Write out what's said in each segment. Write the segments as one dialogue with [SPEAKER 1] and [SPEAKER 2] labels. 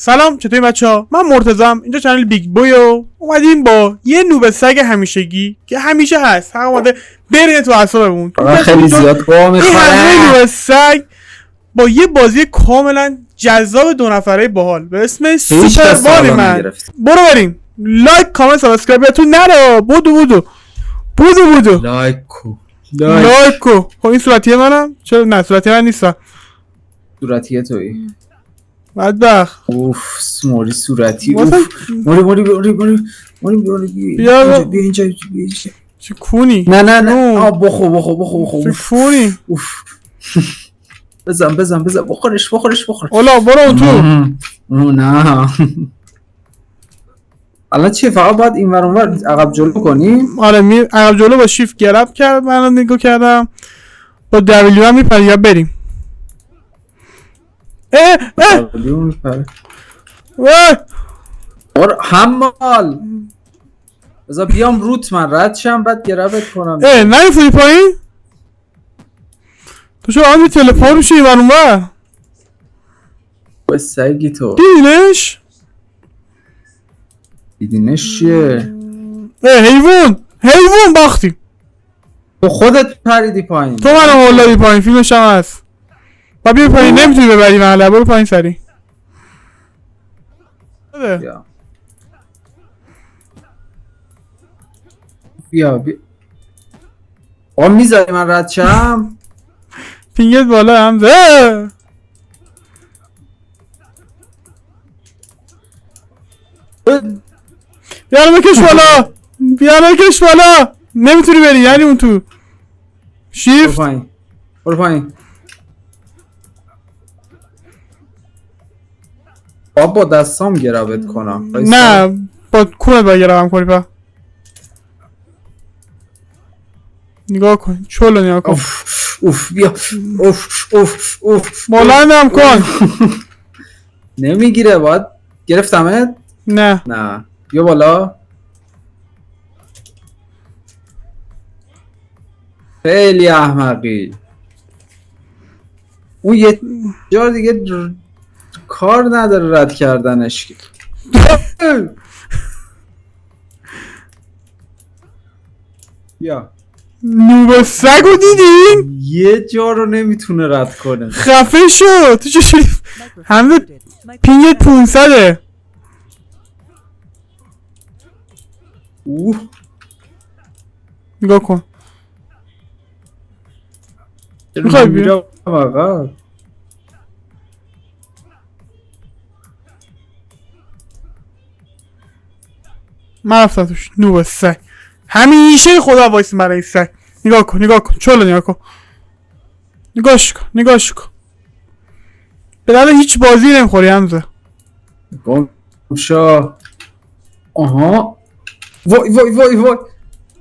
[SPEAKER 1] سلام، چطوری بچه‌ها؟ من مرتضام، اینجا چنل بیگ بویو. اومدیم با یه نوب سگ همیشگی که همیشه هست. هر اومده برینه تو اعصابمون.
[SPEAKER 2] خیلی زیاد قوه میخوره.
[SPEAKER 1] نوب سگ با یه بازی کاملا جذاب دو نفره باحال به اسم سوپر باری من. برو بریم. لایک، کامنت، سابسکرایب تو نرو. بودو
[SPEAKER 2] لایک کو.
[SPEAKER 1] خب این صورتیه منم؟ چرا نه صورتی من نیستم.
[SPEAKER 2] صورتیه تویی.
[SPEAKER 1] بدبخت.
[SPEAKER 2] اوف موری صورتی. اوف موری بیا اینجا.
[SPEAKER 1] چه کونی؟
[SPEAKER 2] نه بخو
[SPEAKER 1] چه کونی؟
[SPEAKER 2] اوف بزن بخورش
[SPEAKER 1] اولا برو اون تو.
[SPEAKER 2] نه الان چیه؟ فقط باید این ور اونور عقب جلو کنیم.
[SPEAKER 1] آره عقب جلو با شیفت گرب کرد. من نگاه کردم با دبلیو هم میپری یا بریم.
[SPEAKER 2] حمال بذار بیام روت من رد شم بعد گربت کنم.
[SPEAKER 1] نمیفوری پایین؟ تو چرا آنی تلپور میشه این اونور؟
[SPEAKER 2] با سگی تو دیدینش چیه؟
[SPEAKER 1] حیوان باختیم.
[SPEAKER 2] تو خودت پریدی پایین.
[SPEAKER 1] تو منو هولادی پایین. فیلمش هم هست. با بیا پایین. نمیتونی ببری من. برو پایین سری.
[SPEAKER 2] بیا میذاری من رد شم؟
[SPEAKER 1] پینگت بالا همزه. بیانو بکش بالا. نمیتونی بری یعنی اون تو شیفت.
[SPEAKER 2] برو پایین. با دستام گربت کنم.
[SPEAKER 1] نه با کونت باید گربم کنی. پا نگاه کن. چلو نگاه کن.
[SPEAKER 2] اوف بیا. اوف
[SPEAKER 1] مالندم کن.
[SPEAKER 2] نمیگیره. باید گرفتمت.
[SPEAKER 1] نه
[SPEAKER 2] بیا بالا. خیلی احمقی. اون یه جا دیگه کار نداره رد کردنش. بیا
[SPEAKER 1] نوب سگو دیدین؟
[SPEAKER 2] یه جا رو نمیتونه رد کنه.
[SPEAKER 1] خفه شو. تو چه همه پینگت 500. نگاه کن. میخوای بیا؟ من رفتم توش. نوب سگ همیشه خدا وایس برای سگ. نگاه کن. چلو نگاه کن. نگاهش کن. به درد هیچ بازی نمیخوری همزه.
[SPEAKER 2] گمشا. آها وای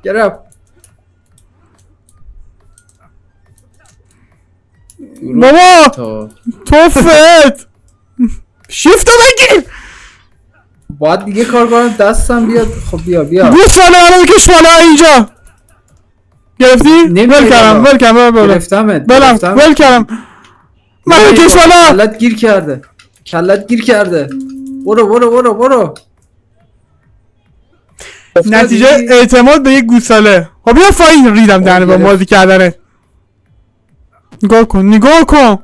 [SPEAKER 2] گرب.
[SPEAKER 1] بابا توفت. شیفت رو بگیر.
[SPEAKER 2] باید دیگه کار کنم دستم بیاد. خب بیا
[SPEAKER 1] گوساله منو بکش بالا اینجا. گرفتی؟ ول کردم. منو بکش بالا.
[SPEAKER 2] کلت گیر کرده. برو.
[SPEAKER 1] نتیجه اعتماد به یک گوساله. خب بیا فاین. ریدم دهنه با بازی کردنه. نگاه کن.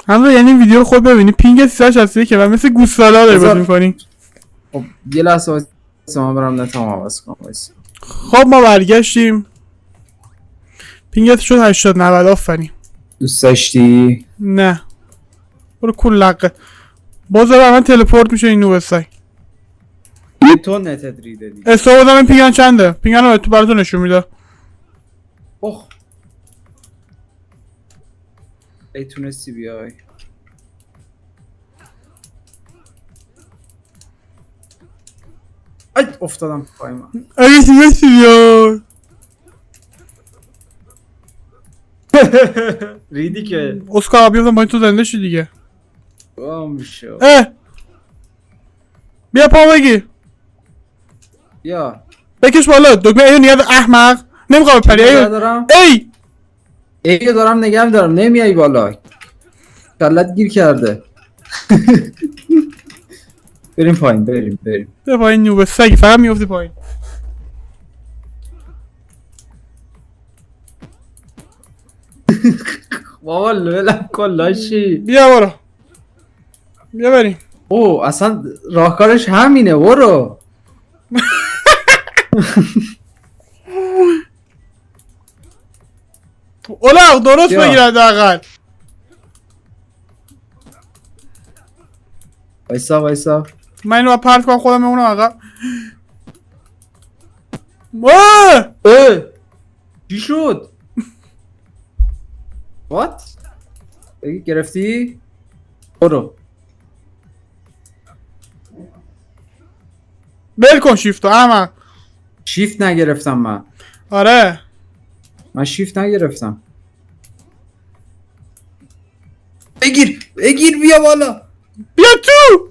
[SPEAKER 1] همراه یعنی ویدیو خود ببینی پینگ 360 که مثل گوساله ها داری بازی میکنی.
[SPEAKER 2] خب یه لحظه من برم نتام عوض کنم.
[SPEAKER 1] خب ما برگشتیم. پینگت شد 80-90. آفرین.
[SPEAKER 2] دوست داشتی؟
[SPEAKER 1] نه برو کل لقه. باز برای من تلپورت میشه این نوب سگ.
[SPEAKER 2] یه تو نتت ریده دیگه.
[SPEAKER 1] استوار بودم این پینگن چنده؟ پینگن رو براتون نشون میده.
[SPEAKER 2] ای تونستی بیای. ای افتادم پای من.
[SPEAKER 1] ای تونستی بیای.
[SPEAKER 2] ریدی که
[SPEAKER 1] اسکار بیفتم با این تو زنده شی دیگه.
[SPEAKER 2] میشه.
[SPEAKER 1] بیا پا بگیر.
[SPEAKER 2] بیا
[SPEAKER 1] بکش بالا. دکمه اینو نیاد احمق. نمیخوام بپری. ای
[SPEAKER 2] ایو دارم نگه دارم نمیای بالا کلت گیر کرده. بریم پایین بریم
[SPEAKER 1] به پایین نوبه سگی فقط میفتی پایین.
[SPEAKER 2] بابا ولم کن لاشی.
[SPEAKER 1] بیا برو بیا بریم.
[SPEAKER 2] او اصلا راهکارش همینه برو.
[SPEAKER 1] اولاق درست
[SPEAKER 2] بیا.
[SPEAKER 1] بگیر حداقل.
[SPEAKER 2] وایسا
[SPEAKER 1] من اینو پرت کنم خودم بمونم عقب. اوه
[SPEAKER 2] چی شد؟ وات؟ گرفتی؟ برو.
[SPEAKER 1] بل کن شیفتو احمق.
[SPEAKER 2] شیفت نگرفتم من.
[SPEAKER 1] آره
[SPEAKER 2] من شیفت نگرفتم. بگیر بیا بالا.
[SPEAKER 1] بیا تو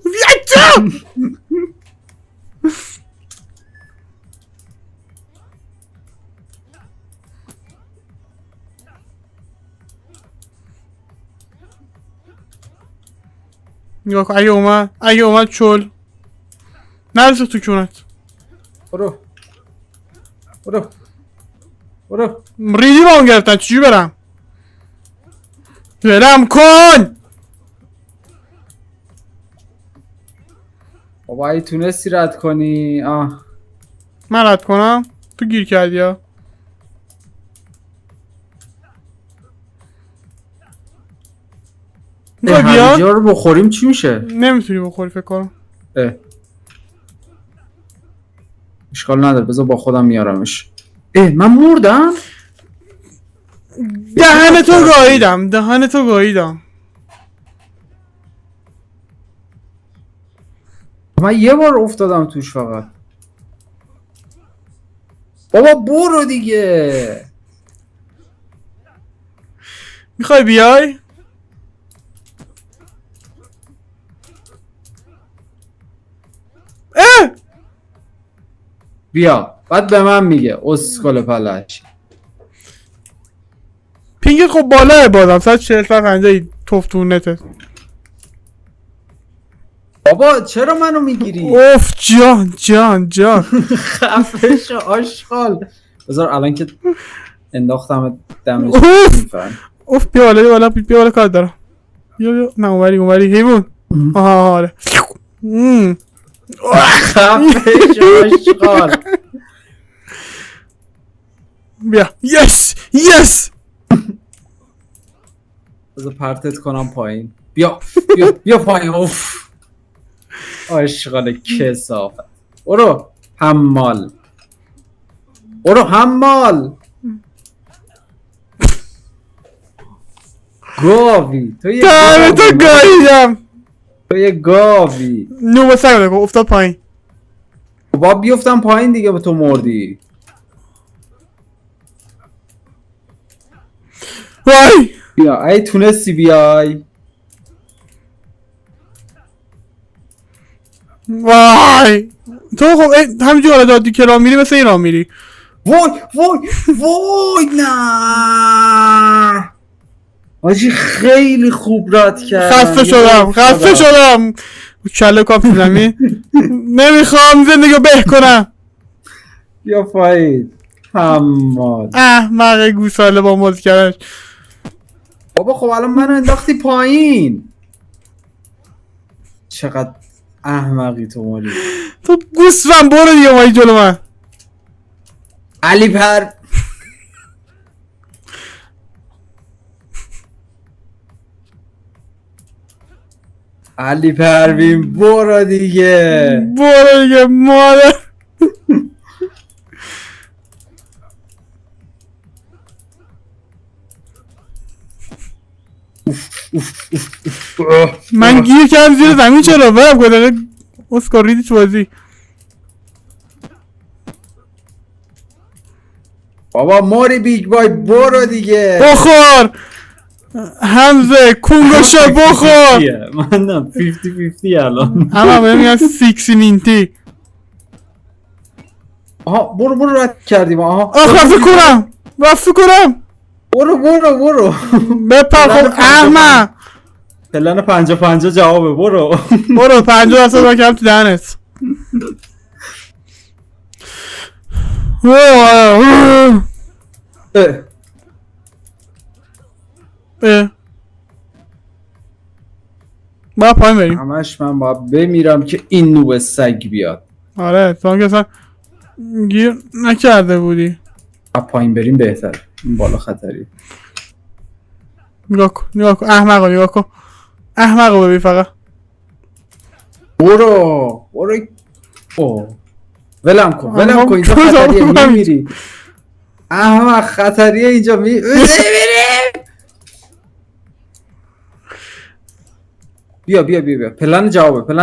[SPEAKER 1] نگاه کن اگه اومد چل نرسه تو کونت.
[SPEAKER 2] برو
[SPEAKER 1] ریدی با اون گرفتن چجوری برم. ولم کن.
[SPEAKER 2] بابا ای تونستی رد کنی.
[SPEAKER 1] من رد کنم تو گیر کردی ها. میخوای بیا؟
[SPEAKER 2] همینجا رو بخوریم چی میشه؟
[SPEAKER 1] نمیتونی بخوری فکر کنم.
[SPEAKER 2] اشکال نداره بذار با خودم میارمش. من مردم؟
[SPEAKER 1] دهن تو گاییدم.
[SPEAKER 2] من یه بار افتادم توش فقط. بابا برو دیگه.
[SPEAKER 1] میخوای بیای؟
[SPEAKER 2] بیا بعد به من میگه اسکل پلش.
[SPEAKER 1] پینگت خب بالاه بازم 140 150 توفتون نته.
[SPEAKER 2] بابا چرا منو میگیری؟
[SPEAKER 1] اوف جان
[SPEAKER 2] خفه شو آشغال. بذار الان که انداختم دمش.
[SPEAKER 1] اوف بیا بالا کار دارم. بیا نه اونوری حیوان. آها آره.
[SPEAKER 2] خفه شو آشغال.
[SPEAKER 1] بیا یس
[SPEAKER 2] بذار پرتت کنم پایین. بیا پایین. اوف آشغال کثافت. برو حمال. گاوی تو
[SPEAKER 1] گاییدم.
[SPEAKER 2] تو یه گاوی.
[SPEAKER 1] نوبه سر بگو افتاد پایین.
[SPEAKER 2] با بیفتم پایین دیگه به تو مردی.
[SPEAKER 1] وای
[SPEAKER 2] بیا ای تونستی بیای.
[SPEAKER 1] وای تو خب همینجور حالا دادی که راه میری مثل این راه میری.
[SPEAKER 2] وای نه آجی خیلی خوب رد کرد.
[SPEAKER 1] خسته شدم کله کاپ زمین. نمیخوام زندگی رو به کنم.
[SPEAKER 2] بیا پایین حمال.
[SPEAKER 1] احمق گوساله با موز کردش.
[SPEAKER 2] بابا خب الان منو انداختی پایین. چقدر احمقی تو مولی.
[SPEAKER 1] تو گوسفند برو دیگه مایی جلو من.
[SPEAKER 2] علی پروین برو دیگه
[SPEAKER 1] مادر. من گیر کردم زیر زمین چرا برم کنه اسکار ریدی تو بازی.
[SPEAKER 2] بابا موری بیگ بای برو دیگه.
[SPEAKER 1] بخور حمزه کنگوشا بخور.
[SPEAKER 2] منم 50-50 الان.
[SPEAKER 1] همه بهم میگن 60-90.
[SPEAKER 2] آها برو رد کردیم. آها
[SPEAKER 1] رفت کنم
[SPEAKER 2] برو
[SPEAKER 1] بپر خب احمق.
[SPEAKER 2] پلن 50-50 جوابه. برو
[SPEAKER 1] 50% بکنم تو دهنت. باید پایین بریم.
[SPEAKER 2] همش من باید بمیرم که این نوب سگ بیاد.
[SPEAKER 1] آره تو هم که اصلا گیر نکرده بودی.
[SPEAKER 2] پایین بریم بهتر، این بالا خطری.
[SPEAKER 1] نگاه کن احمقو نگاه کن. احمقو ببین فقط.
[SPEAKER 2] برو ولم کن اینجا خطریه میمیری. احمق خطریه اینجا میمیری. بیا پلن جوابه.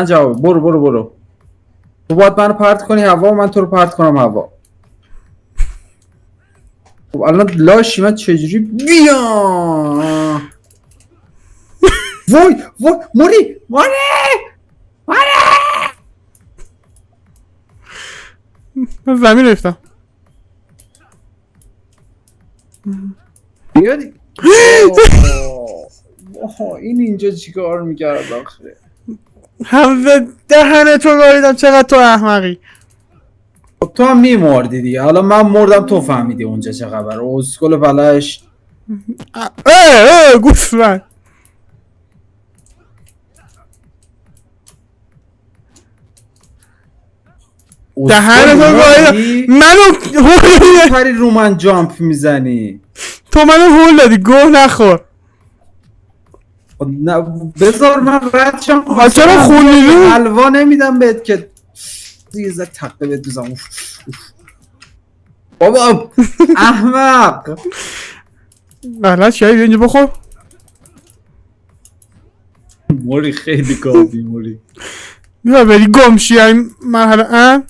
[SPEAKER 2] برو تو باید منو پرت کنی هوا و من تو رو پرت کنم هوا. خب الان لاشی من چجوری بیا. وای موری
[SPEAKER 1] من زمین رفتم.
[SPEAKER 2] بیادی این اینجا چیکار میکرد آخه.
[SPEAKER 1] هم دهنه تو گاریدم. چقدر تو احمقی.
[SPEAKER 2] تو هم میمردی دیگه. حالا من مردم تو فهمیدی اونجا چه خبر. اسکل بلش.
[SPEAKER 1] گوش من. دهنه تو گاریدم. منو
[SPEAKER 2] پری رو من جامپ میزنی.
[SPEAKER 1] تو منو هول دادی. گوه نخور.
[SPEAKER 2] نه بذار من رد شم.
[SPEAKER 1] چرا خونیدی؟
[SPEAKER 2] حلوا نمیدم بهت که دیگه زد تقه بهت بزنم. بابا احمق.
[SPEAKER 1] بلد شایی بیا اینجا بخور.
[SPEAKER 2] موری خیلی گابی موری.
[SPEAKER 1] بیا بری گمشی این مرحله.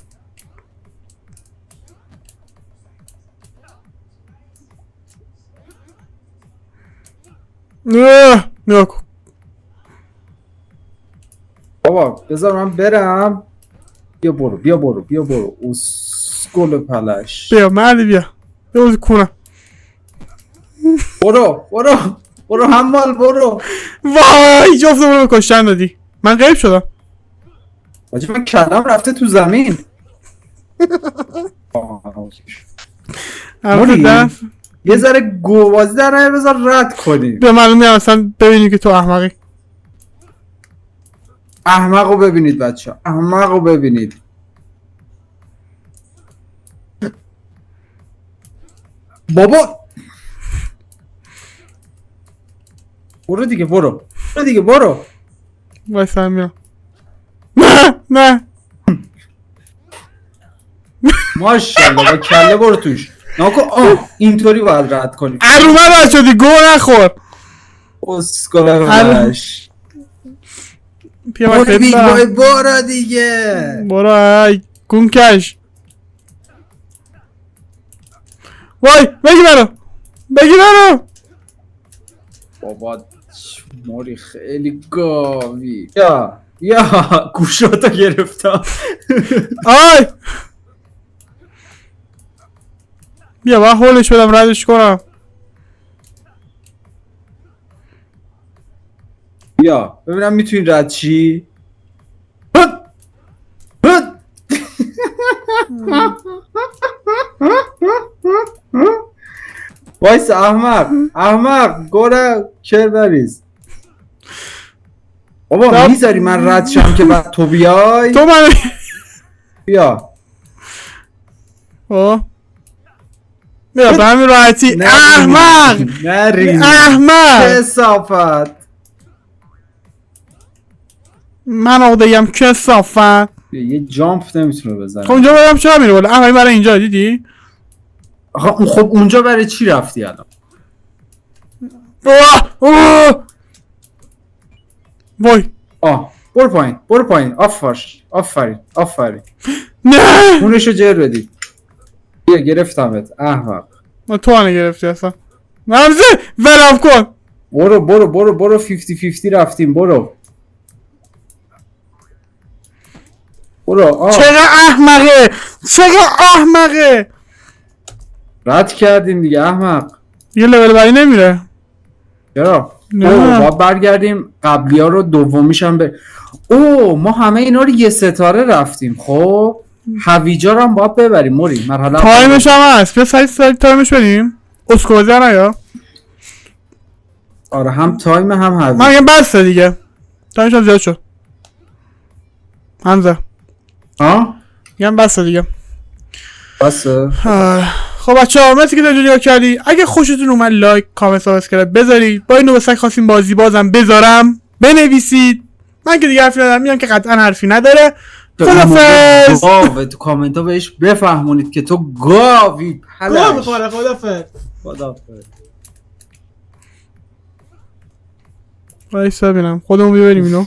[SPEAKER 1] نگاه کن.
[SPEAKER 2] بابا بذار من برم. بیا برو اسکل پلش.
[SPEAKER 1] بیا مردی بیا کنم.
[SPEAKER 2] برو حمال برو.
[SPEAKER 1] وای جفتمون رو کشتن دادی. من غیب شدم.
[SPEAKER 2] واجه من کلم رفته تو زمین. موری یه ذره گوازی در راه بذار رد کنی.
[SPEAKER 1] به معلومی هم اصلا ببینی که تو احمقی.
[SPEAKER 2] احمقو ببینید بچه ها. احمقو ببینید. بابا برو دیگه برو.
[SPEAKER 1] وایسا هم میام. نه
[SPEAKER 2] ماشاءالله با کله برو توش. ناکو اینطوری باید رد کنی.
[SPEAKER 1] ارومه رد شدی. گوه نخور.
[SPEAKER 2] اسکله بلش. برو دیگه.
[SPEAKER 1] برو ای گونکش. وای بگی برو.
[SPEAKER 2] بابا موری خیلی گاوی. یا گوشاتو گرفتم.
[SPEAKER 1] آی بیا با هولش بدم ردش کنم.
[SPEAKER 2] بیا ببینم میتونی رد چی. وایس احمق گوره کر بریز. بابا میذاری من رد شم که بعد تو بیای.
[SPEAKER 1] تو من
[SPEAKER 2] بیا
[SPEAKER 1] بیا به همین راحتی. احمق
[SPEAKER 2] کثافت.
[SPEAKER 1] من آقا بگم کثافت.
[SPEAKER 2] یه جامپ نمیتونه بزنه.
[SPEAKER 1] خب اونجا برم چرا میره بالا؟ احمقی برای اینجا دیدی؟
[SPEAKER 2] خب اونجا برای چی رفتی الان؟
[SPEAKER 1] وای
[SPEAKER 2] برو پایین. آفرین.
[SPEAKER 1] نه
[SPEAKER 2] اونشو جر بدی. بیا گرفتمت احمق.
[SPEAKER 1] ما تو هنه گرفتی اصلا. نمزه ولم کن.
[SPEAKER 2] برو 50-50 رفتیم. برو
[SPEAKER 1] چقدر احمقه رد
[SPEAKER 2] کردیم دیگه احمق.
[SPEAKER 1] دیگه لول بعدی نمیره.
[SPEAKER 2] چرا؟
[SPEAKER 1] نه.
[SPEAKER 2] باید برگردیم قبلی ها رو دومیش هم ما همه اینا رو یه ستاره رفتیم. خب هویجا رو هم باید ببریم موری. مرحله
[SPEAKER 1] تایمش هم هست، بیا سریع تایمش بریم. اسکوزه نیا.
[SPEAKER 2] آره هم تایم هم هویجا.
[SPEAKER 1] من میگم بسته دیگه، تایمش هم زیاد شد. حمزه میگم بسته دیگه.
[SPEAKER 2] بسه.
[SPEAKER 1] خب بچه‌ها مرسی که تا اینجا نگاه کردی. اگه خوشتون اومد لایک کامنت سابسکرایب بذارید. با اینو بسک خواستیم بازی بازم بذارم بنویسید. من که دیگه حرفی ندارم، میگم که قطعا حرفی نداره. خدافظ.
[SPEAKER 2] تو کامنت ها بهش بفهمونید که تو گاوی پلش.
[SPEAKER 1] خدافظ. وایسا ببینم خودمون ببریم اینو.